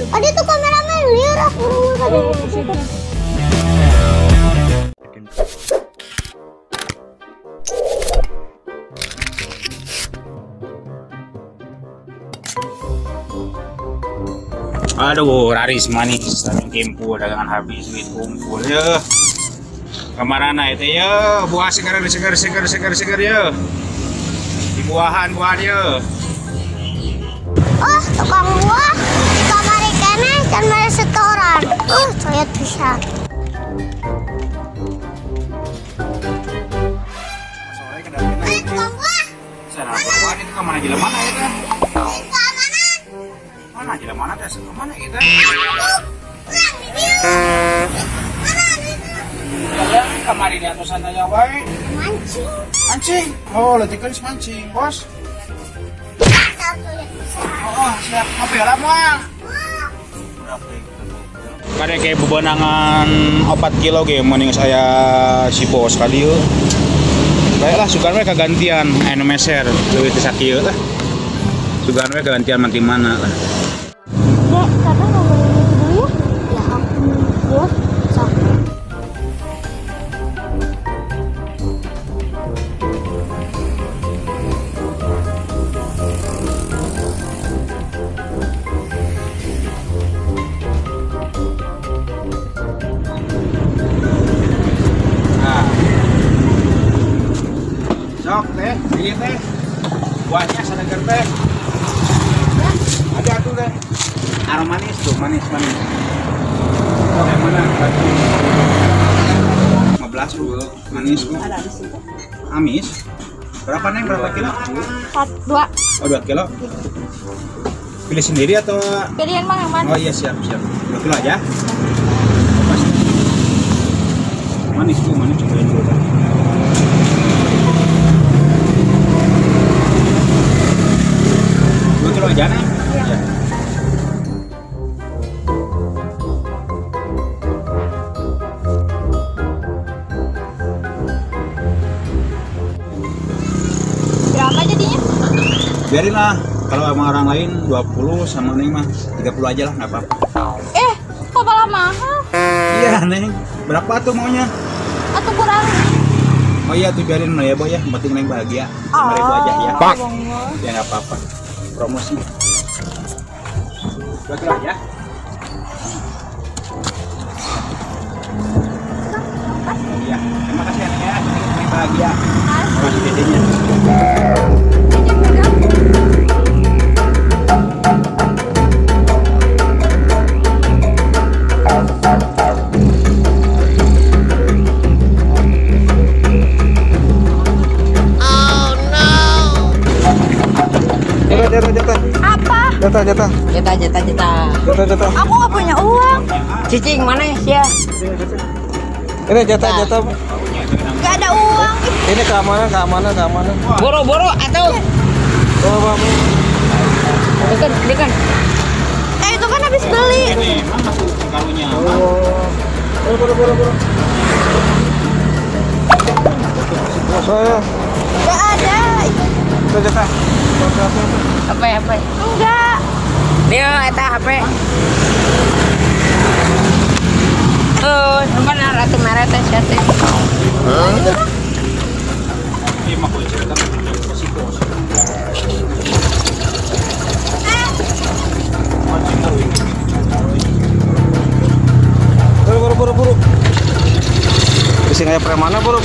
Ada tuh kameramen liar aku tadi. Aduh, Raris manis, tapi kempu dagangan habis duit kumpul ya. Kemana itu ya? Buah segar ya. Di buahan ya. Oh, tukang buah. Kamari kene dan restoran. Oh, saya bisa. Tukang buah. Sana buah itu kemana aja mana ya kan? Mana aja mana dah kemana kita? Kemarin di atas sana ya, baik. Mancing. Mancing. Oh, letikan mancing, bos. Oh, siap. Apa ya lama? Kada kayak bebenangan 4 kilo ge mending saya si bos kali yuk. Baiklah sugan we kagantian anu meser leuwih teh sakieu lah. Sugan we kagantian manting mana lah. Dek, Kakak mau beli itu dulu ya? Ya, aku ya. Sok. Sok teh, ini teh. Buahnya sedegar teh. Ada tuh teh. Aroma manis tuh, manis. Sok yang mana? 15 dulu, manis tuh. Amis. Berapa neng? Berapa kilo? 2. Oh 2 kilo. Pilih sendiri atau? Pilihan Mang yang mana? Oh iya siap. 2 kilo aja. Manis tuh, manis cobain dulu. Kilo aja nih. Iya. Berapa jadinya? Biarin lah. Kalau sama orang lain 20 sama Neng mah 30 aja lah nggak apa-apa. Kok malah mahal? Iya Neng. Berapa tuh maunya? Atau kurang? Oh iya tuh biarin lah ya Boy ya. Yang penting Neng bahagia. 5.000 aja ya. Ya nggak apa-apa. Promosi. 2 kilo aja. Iya, terima kasih ya Neng ya. Neng bahagia. Masih dedenya. Jatah. Aku nggak punya uang. Cicing mana ya? Ini jatah. Nggak ada uang. Ini keamanan. Boro-boro atau? Dekan. Itu kan habis beli. Ini mana tuh karunya? Boro. Saya. Nggak ada. Itu jatah. HP. Enggak. Dia eta HP. Benar atuh merek teh sia teh. Ini mah kok cerita si bos. Mancing tahu ini. Buru. Di sini ada premana buru.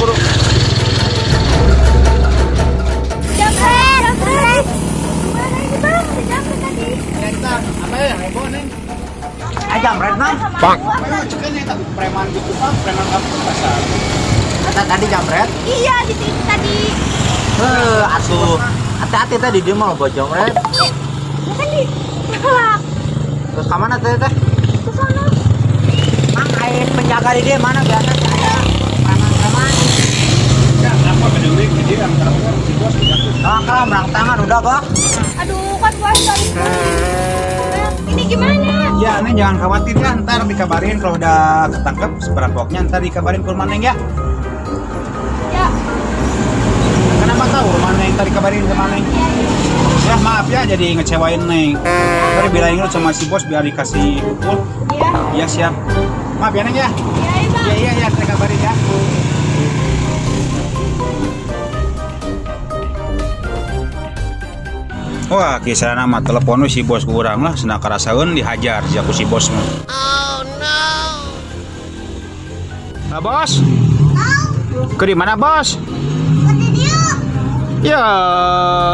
Jamret. Mana ini Bang? Jamret tadi. Apa ya heboh Neng? Jamret mah. Ayo cekan ya tapi preman gitu Pak, preman kampung pasar. Tadi jamret. Iya, di sini tadi. Atuh. Hati-hati tadi dia mau buat jamret. Ya kan di belakang. Terus ke mana teh? Ke sana. Mang air penjaga di dia mana biasa ada preman-preman. Ya, kenapa bedewek jadi yang terawal si bos jatuh. Kalau merang tangan udah kok. Aduh, kan puasa di sini. Ini gimana? Ya, Neng jangan khawatir ya, ntar dikabarin kalau udah ketangkep seperampoknya ntar dikabarin ke rumah Neng ya. Ya. Kenapa tahu rumah Neng, ntar dikabarin ke rumah Neng. Iya. Ya maaf ya jadi ngecewain Neng. Tadi bilangin lu sama si bos biar dikasih pupul. Iya siap. Maaf ya Neng ya. Iya, saya kabarin ya. Wah, kisah nama telepon si bos kurang lah, senang karasaun dihajar si aku si bos mah. Oh no. Nah, bos? Ke di mana bos? Ke dia. Ya,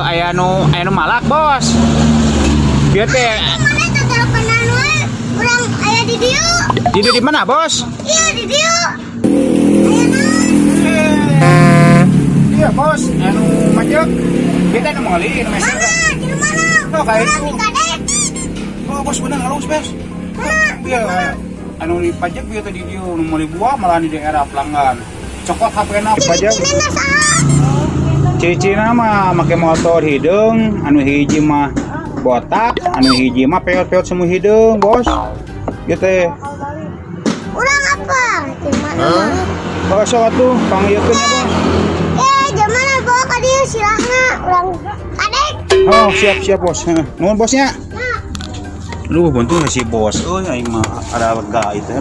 aya nu malak bos. Biar teh. Mana tuh teleponan we? Urang aya di dia. Di mana bos? Iya di dia. Iya bos, anu majek. Kita nu mengali nu meser. Mana? Di mana? Oh, kayak itu. Kadek. Oh, bos bener halus, bos. Iya, anu di pajak bieu teh di dieu nu meuli buah malah di daerah pelanggan. Cokot HP-na pajak. Cina saha? Cicina mah make motor hideung, anu hiji mah botak, anu hiji mah peot-peot semua hideung, bos. Ieu teh. Urang apa? Di mana? Oh, sok atuh panggieulkeun ya, bos. Jamana bawa ka dieu silahna urang kadek. Oh, siap bos. Nuhun bosnya. Lu bantu si bos. Oh, aing mah ada lega itu.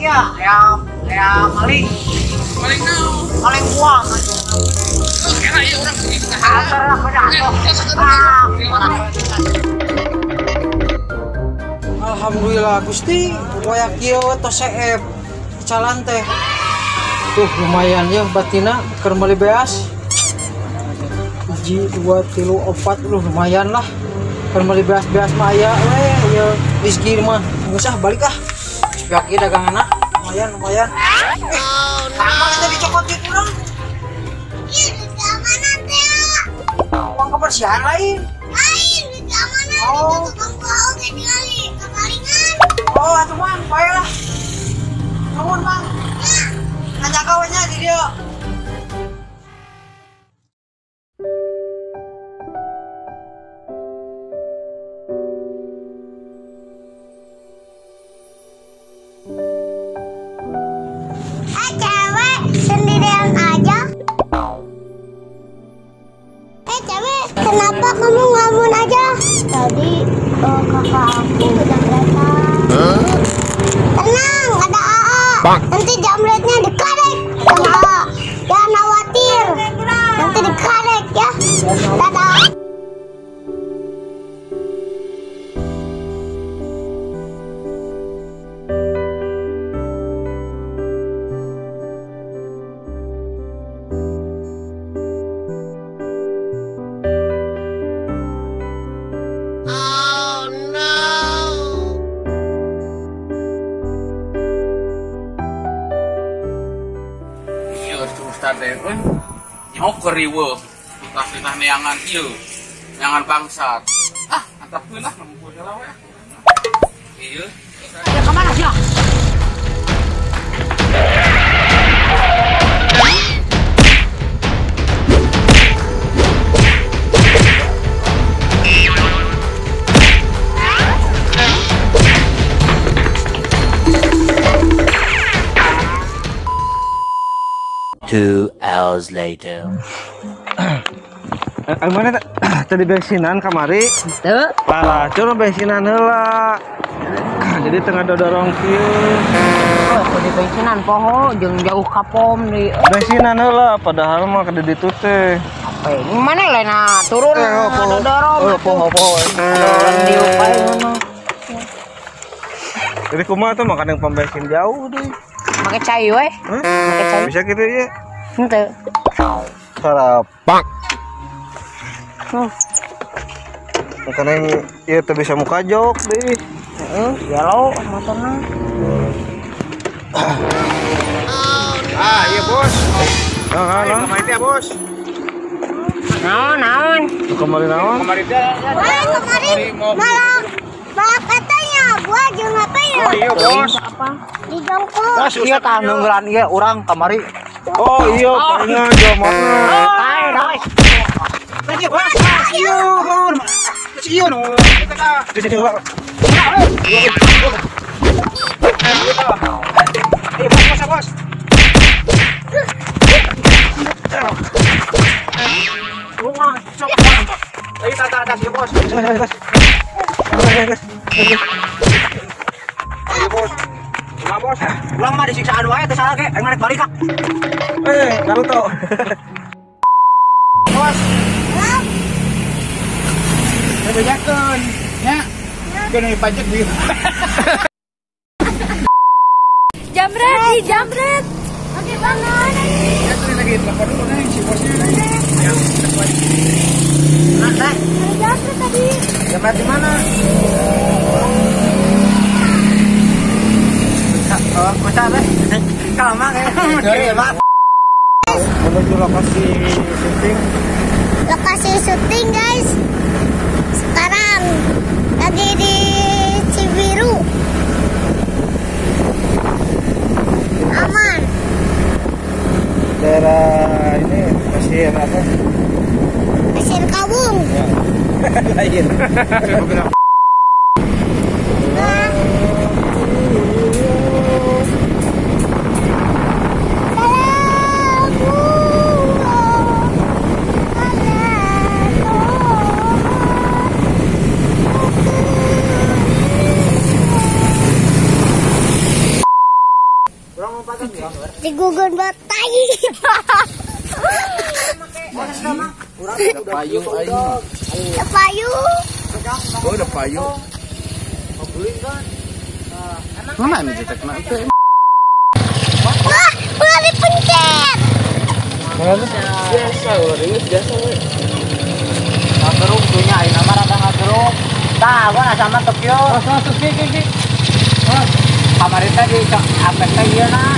Iya, ya maling. Maling naon? Maling buah. Kira ieu urang begitu Alhamdulillah Gusti, waya kieu tos seep calan teh. Tuh lumayan ya batina keur meuli beas. 1 2 3 4 lumayan lah. Keur meuli beas-beas mah aya we ieu rezeki mah. Geus balik ah. Piaki daganganna lumayan. Sama kita dicokot di kurang. Iya di keamanan teh. Uang kebersihan lain. Lain di keamanan Oh. itu tukang buah oge ningali kemalingan. Oh, atuh mang, baiklah. Nuhun mang. Ngajaga we nya di dieu. Cewek sendirian aja. Cewek, kenapa kamu ngelamun aja? Tadi kakak aku udah datang. Tenang, ada AA. Nanti jamretnya dikarek sama AA. Jangan khawatir. Nanti dikarek ya. Dadah. Nyok keriweuh kasih neangan ieu neangan bangsat antapkeun lah lembu heula we ieu Ya kemana sih? Two hours later. Mana tadi bensinan kamari? Teu. Parah, cuma bensinan heula. Jadi tengah dodorong kieu. Oh, di bensinan poho jeung jauh ka pom di Bensinan heula padahal mah kada ditu teh. apa ini mana lena turun dorong poho. dorong di upai mana Jadi kumaha tuh makan yang pom bensin jauh deh. make cai we make cai Bisa gitu ya. henteu Sarap. Makanya ya tuh bisa muka jok deh. heeh yalo motorna Iya bos. Nah. Kemarin ya bos. naon Kemarin naon? Kemarin teh. Kemarin malah katanya buah jeung apa ya? Oh iya bos. apa Di jongkok. ieu tah ngeunggelan ieu urang kamari Oh iya, palingan jomotna. ai doi Tadi bos. Iya. Iya nu. Kita ka. Di sini Pak. Iya bos bos. Ayo tata si bos. Bos. Ulang mah disiksaan wae teh salah ge, aing mah balik ka. Naruto. Bos. Bejakeun nya. Keun pajak di. Jamret. Oke banget. Ya tuh lagi telepon dulu nih si bosnya. Nah, teh. Ada jamret tadi. Jamret di mana? Oh, masa teh? Kalma kayak. Menuju lokasi syuting. Lokasi syuting guys. Sekarang lagi di Cibiru. Aman. Daerah ini pasir apa? Pasir Kabung. Lain. Digugun batai. Ada payung aing. Payung. Oh, ada payung. Mana ini cetekna itu? Wah, ulah dipencet. Biasa, ulah ini biasa we. Ngagerung tuhnya ayeuna mah rada ngagerung. Tah, gua sama Tokyo. Masuk ki. Kamari teh di apek teh ieu na.